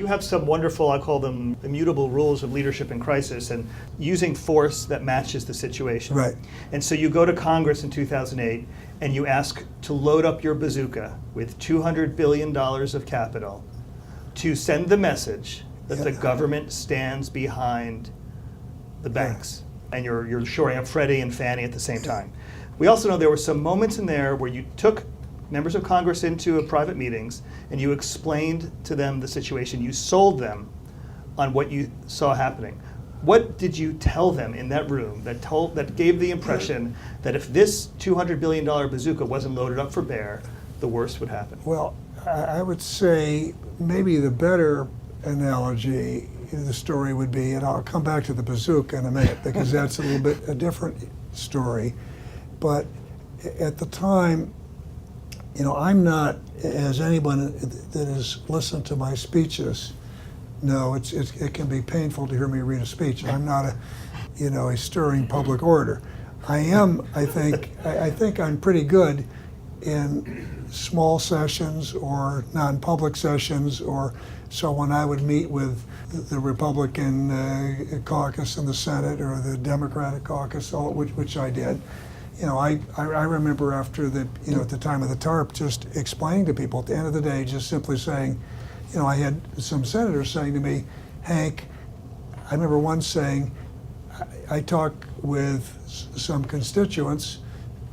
have some wonderful, I call them immutable rules of leadership in crisis, and using force that matches the situation. Right. And so you go to Congress in 2008 and you ask to load up your bazooka with $200 billion of capital to send the message that the government stands behind the banks. And you're shoring up Freddie and Fannie at the same time. We also know there were some moments in there where you took members of Congress into private meetings and you explained to them the situation. You sold them on what you saw happening. What did you tell them in that room that gave the impression that if this $200 billion bazooka wasn't loaded up for bear, the worst would happen? Well, I would say maybe the better analogy in the story would be, and I'll come back to the bazooka in a minute because that's a little bit a different story. But at the time, I'm not, as anyone that has listened to my speeches know, it can be painful to hear me read a speech. I'm not a stirring public orator. I think I'm pretty good in small sessions or non-public sessions, or so when I would meet with the Republican caucus in the Senate or the Democratic caucus, which I did. I remember after at the time of the TARP, just explaining to people at the end of the day, just simply saying, I had some senators saying to me, Hank, I remember one saying, I talk with some constituents,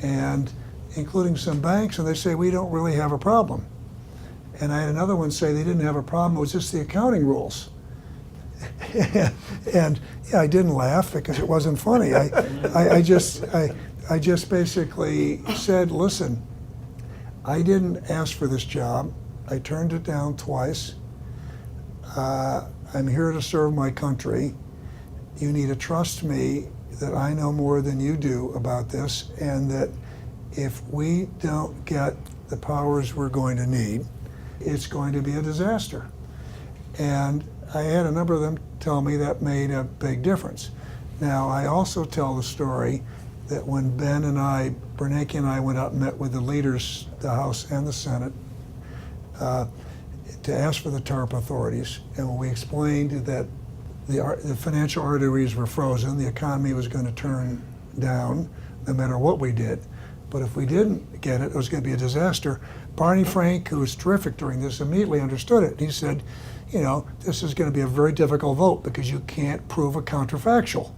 and including some banks, and they say we don't really have a problem. And I had another one say they didn't have a problem, it was just the accounting rules. And yeah, I didn't laugh because it wasn't funny. I just basically said, listen, I didn't ask for this job. I turned it down twice. I'm here to serve my country. You need to trust me that I know more than you do about this, and that if we don't get the powers we're going to need, it's going to be a disaster. And I had a number of them tell me that made a big difference. Now, I also tell the story that when Bernanke and I went out and met with the leaders, the House and the Senate, to ask for the TARP authorities, and when we explained that the financial arteries were frozen, the economy was going to turn down no matter what we did, but if we didn't get it, it was going to be a disaster. Barney Frank, who was terrific during this, immediately understood it. He said, this is going to be a very difficult vote because you can't prove a counterfactual.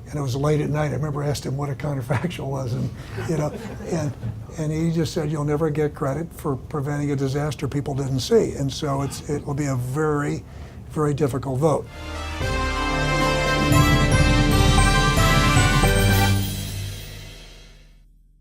And it was late at night. I remember asking him what a counterfactual was, and he just said, you'll never get credit for preventing a disaster people didn't see. And so it will be a very, very difficult vote.